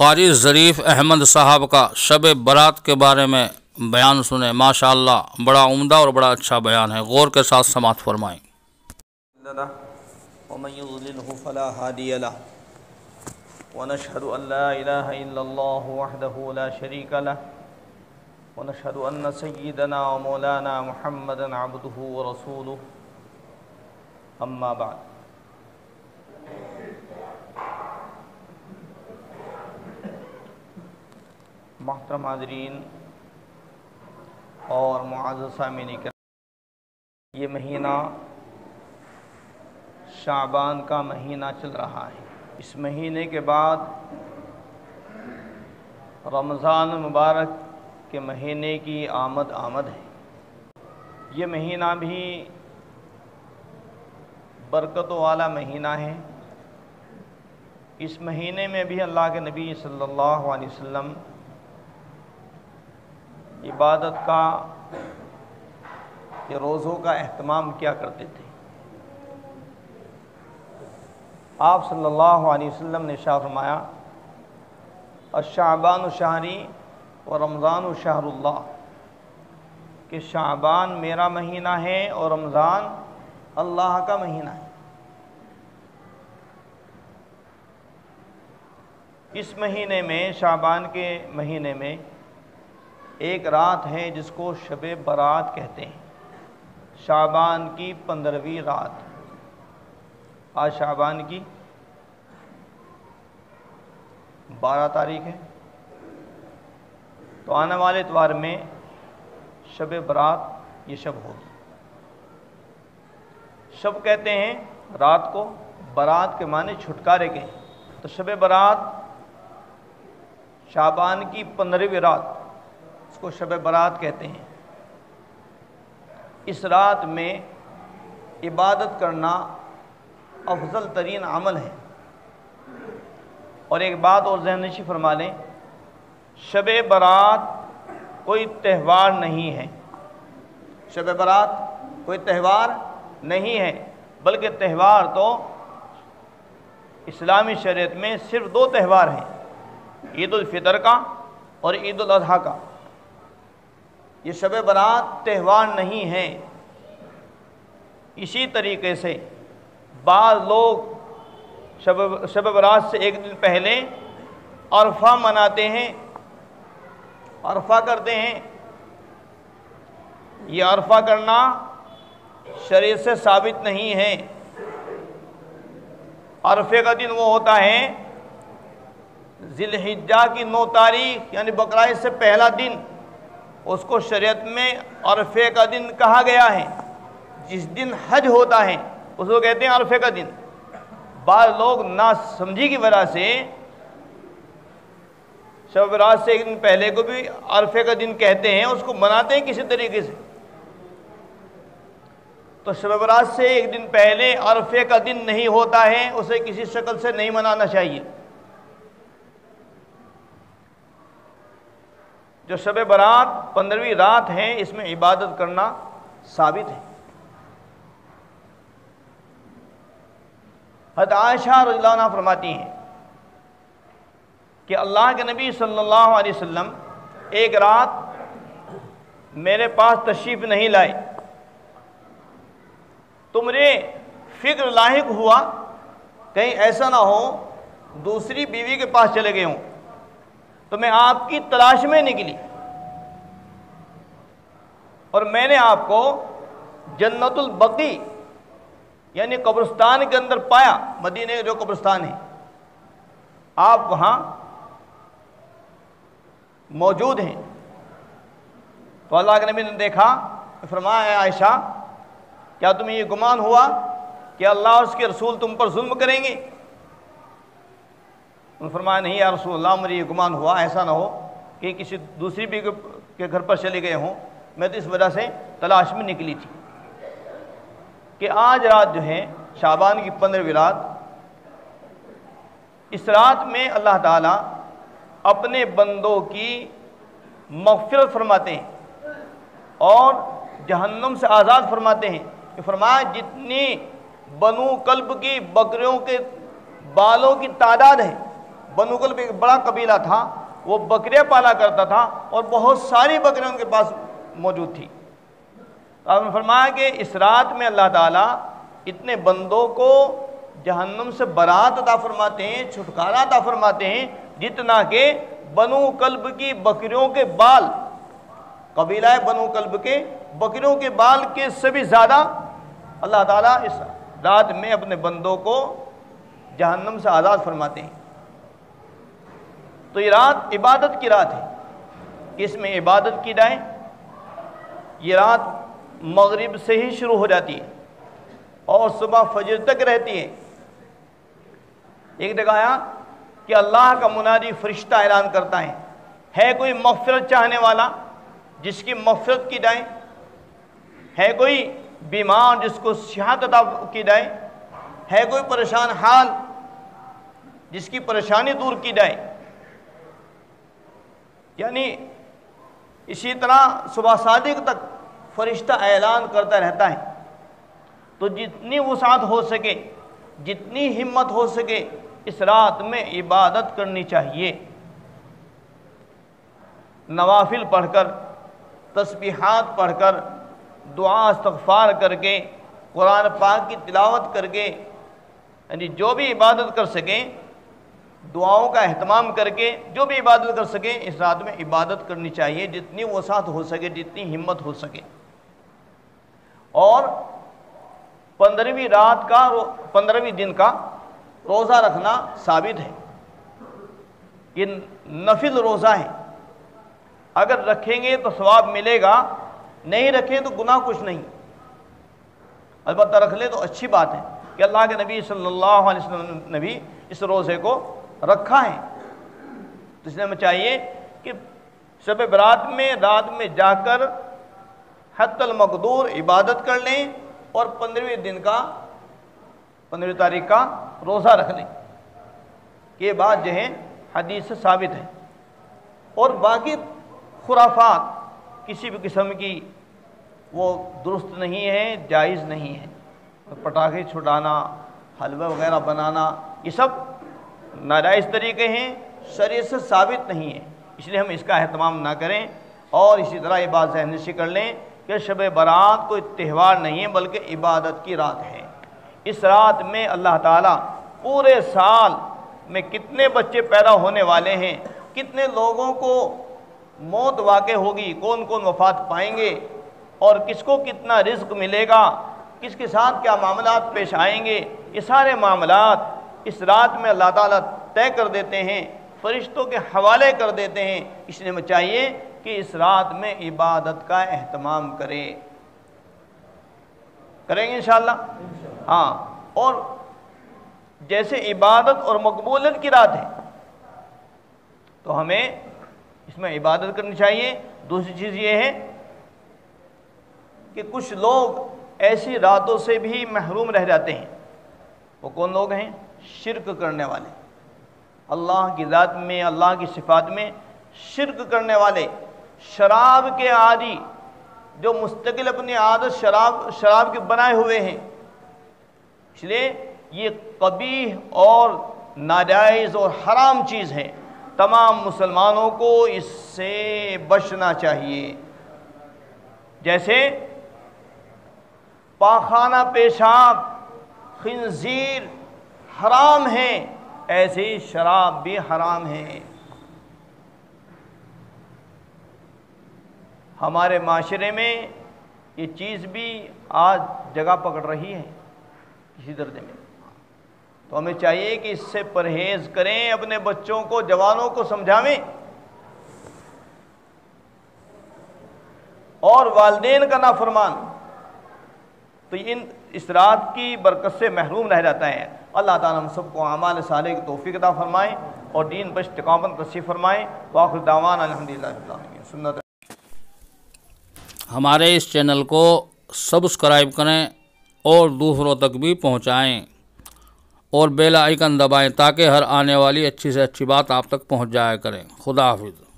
قاری ظریف احمد صاحب کا شب برات کے بارے میں بیان سنیں۔ ماشاءاللہ بڑا عمدہ اور بڑا اچھا بیان ہے، غور کے ساتھ سماعت فرمائیں۔ ومن يضلله فلا هادي له ونشهد أن لا إله إلا الله وحده لا شريك له ونشهد أن سيدنا ومولانا محمدا عبده ورسوله أما بعد۔ محترم حاضرین اور معزز سامعین کرام، یہ مہینہ شعبان کا مہینہ چل رہا ہے۔ اس مہینے کے بعد رمضان مبارک کے مہینے کی آمد ہے۔ یہ مہینہ بھی برکتوں والا مہینہ ہے۔ اس مہینے میں بھی اللہ کے نبی صلی اللہ علیہ وسلم عبادت کا روزوں کا اہتمام کیا کرتے تھے۔ آپ صلی اللہ علیہ وسلم نے ارشاد فرمایا، الشعبان شہری و رمضان شہر اللہ، کہ شعبان میرا مہینہ ہے اور رمضان اللہ کا مہینہ ہے۔ اس مہینے میں، شعبان کے مہینے میں ایک رات ہے جس کو شب برات کہتے ہیں، شعبان کی 15ویں رات۔ آج شعبان کی 12 تاریخ ہے، تو آنے والے اتوار میں شب برات یہ شب ہوگی۔ شب کہتے ہیں رات کو، برات کے معنی چھٹکارے کے، تو شب برات شعبان کی 15ویں رات، اس کو شب برات کہتے ہیں۔ اس رات میں عبادت کرنا افضل ترین عمل ہے۔ اور ایک بات اور ذہن نشی فرما لیں، شب برات کوئی تہوار نہیں ہے۔ شب برات کوئی تہوار نہیں ہے، بلکہ تہوار تو اسلامی شریعت میں صرف 2 تہوار ہیں، عید الفطر کا اور عید الاضحیٰ کا۔ یہ شب برات تہوار نہیں ہے۔ اسی طریقے سے بعض لوگ شب برات سے ایک دن پہلے عرفہ مناتے ہیں، عرفہ کرتے ہیں۔ یہ عرفہ کرنا شریعت سے ثابت نہیں ہے۔ عرفے کا دن وہ ہوتا ہے ذی الحجہ کی 9 تاریخ، یعنی بقرعید سے پہلا دن، اس کو شریعت میں عرفے کا دن کہا گیا ہے۔ جس دن حج ہوتا ہے اس کو کہتے ہیں عرفے کا دن۔ بعض لوگ نا سمجھی کی وجہ سے شب برات سے ایک دن پہلے کو بھی عرفے کا دن کہتے ہیں، اس کو مناتے ہیں کسی طریقے سے۔ تو شب برات سے ایک دن پہلے عرفے کا دن نہیں ہوتا ہے، اسے کسی شکل سے نہیں منانا چاہیے۔ جو شب برات 15ویں رات ہے، اس میں عبادت کرنا ثابت ہے۔ حضرت عائشہ رضی اللہ عنہ فرماتی ہیں کہ اللہ کے نبی صلی اللہ علیہ وسلم ایک رات میرے پاس تشریف نہیں لائے، تو مجھے فکر لاحق ہوا کہیں ایسا نہ ہو دوسری بیوی کے پاس چلے گئے ہوں، تو میں آپ کی تلاش میں نکلی اور میں نے آپ کو جنت البقیع یعنی قبرستان کے اندر پایا، مدینے کے جو قبرستان ہے، آپ وہاں موجود ہیں۔ تو اللہ کے نبی نے دیکھا، فرمایا، اے عائشہ، کیا تمہیں یہ گمان ہوا کہ اللہ اور اس کے رسول تم پر ظلم کریں گے؟ انہوں نے فرمایا، نہیں یا رسول اللہ، مجھے یہ گمان ہوا، ایسا نہ ہو کہ کسی دوسری بھی کے گھر پر چلے گئے ہوں، میں تو اس وجہ سے تلاش میں نکلی تھی۔ کہ آج رات جو ہے شعبان کی 15ویں رات، اس رات میں اللہ تعالیٰ اپنے بندوں کی مغفرت فرماتے ہیں اور جہنم سے آزاد فرماتے ہیں۔ کہ فرمایا جتنی بنو کلب کی بکریوں کے بالوں کی تعداد ہے بنو کلب ایک بڑا قبیلہ تھا، وہ بکریاں پالا کرتا تھا اور بہت ساری بکریاں ان کے پاس موجود تھی۔ آپ نے فرمایا کہ اس رات میں اللہ تعالیٰ اتنے بندوں کو جہنم سے برات عطا فرماتے ہیں، چھٹکارا عطا فرماتے ہیں، جتنا کہ بنو کلب کی بکریوں کے بال، قبیلہ بنو کلب کے بکریوں کے بال کے سے بھی زیادہ اللہ تعالیٰ اس رات میں اپنے بندوں کو جہنم سے آزاد فرماتے ہیں۔ تو یہ رات عبادت کی رات ہے کہ اس میں عبادت کی جائے۔ یہ رات مغرب سے ہی شروع ہو جاتی ہے اور صبح فجر تک رہتی ہے۔ ایک جگہ آیا کہ اللہ کا منادی فرشتہ اعلان کرتا ہے کوئی مغفرت چاہنے والا جس کی مغفرت کی جائے، ہے کوئی بیمار جس کو صحت عطا کی جائے، ہے کوئی پریشان حال جس کی پریشانی دور کی جائے۔ یعنی اسی طرح صبح صادق تک فرشتہ اعلان کرتا رہتا ہے۔ تو جتنی وسعت ہو سکے، جتنی ہمت ہو سکے، اس رات میں عبادت کرنی چاہیے۔ نوافل پڑھ کر، تسبیحات پڑھ کر، دعا استغفار کر کے، قرآن پاک کی تلاوت کر کے، یعنی جو بھی عبادت کر سکیں، دعاؤں کا اہتمام کر کے جو بھی عبادت کر سکیں، اس رات میں عبادت کرنی چاہیے، جتنی وسعت ہو سکے، جتنی ہمت ہو سکے۔ اور 15ویں دن کا روزہ رکھنا ثابت ہے، یہ نفل روزہ ہے، اگر رکھیں گے تو ثواب ملے گا، نہیں رکھیں تو گناہ کچھ نہیں، البتہ رکھ لے تو اچھی بات ہے کہ اللہ کے نبی صلی اللہ علیہ وسلم نے بھی اس روزے کو رکھا ہے۔ تو اس لیے ہمیں چاہیے کہ شب برات میں رات میں جا کر حتی المقدور عبادت کر لیں اور 15ویں تاریخ کا روزہ رکھ لیں۔ یہ بات جو ہے حدیث سے ثابت ہے۔ اور باقی خرافات کسی بھی قسم کی وہ درست نہیں ہے، جائز نہیں ہے۔ پٹاخے چھڑانا، حلوہ وغیرہ بنانا، یہ سب ناجائز طریقے ہیں، شریعت سے ثابت نہیں ہے، اس لیے ہم اس کا اہتمام نہ کریں۔ اور اسی طرح یہ بات ذہن نشین کر لیں کہ شب برات کوئی تہوار نہیں ہے بلکہ عبادت کی رات ہے۔ اس رات میں اللہ تعالیٰ پورے سال میں کتنے بچے پیدا ہونے والے ہیں، کتنے لوگوں کو موت واقع ہوگی، کون کون وفات پائیں گے، اور کس کو کتنا رزق ملے گا، کس کے ساتھ کیا معاملات پیش آئیں گے، یہ سارے معاملات اس رات میں اللہ تعالیٰ طے کر دیتے ہیں، فرشتوں کے حوالے کر دیتے ہیں۔ اس لیے ہمیں چاہیے کہ اس رات میں عبادت کا اہتمام کریں گے انشاءاللہ۔ ہاں، اور جیسے عبادت اور مقبولیت کی رات ہے تو ہمیں اس میں عبادت کرنی چاہیے۔ دوسری چیز یہ ہے کہ کچھ لوگ ایسی راتوں سے بھی محروم رہ جاتے ہیں۔ وہ کون لوگ ہیں؟ شرک کرنے والے، اللہ کی ذات میں، اللہ کی صفات میں شرک کرنے والے، شراب کے عادی، جو مستقل اپنی عادت شراب کے بنائے ہوئے ہیں۔ اس لیے یہ قبیح اور ناجائز اور حرام چیز ہے، تمام مسلمانوں کو اس سے بچنا چاہیے۔ جیسے پاخانہ پیشاب خنزیر حرام ہے، ایسے ہی شراب بھی حرام ہے۔ ہمارے معاشرے میں یہ چیز بھی آج جگہ پکڑ رہی ہے اسی درجے میں، تو ہمیں چاہیے کہ اس سے پرہیز کریں، اپنے بچوں کو، جوانوں کو سمجھائیں، اور والدین کا نافرمان تو اس رات کی برکت سے محروم رہ جاتا ہے۔ اللہ تعالیٰ ہم سب کو اعمال صالح کی توفیق عطا فرمائے اور دین پر استقامت نصیب فرمائے۔ وآخر دعوانا الحمدللہ رب العالمین۔ سنت ہمارے اس چینل کو سبسکرائب کریں اور دوسروں تک بھی پہنچائیں اور بیل آئیکن دبائیں تاکہ ہر آنے والی اچھی سے اچھی بات آپ تک پہنچ جایا کریں۔ خدا حافظ۔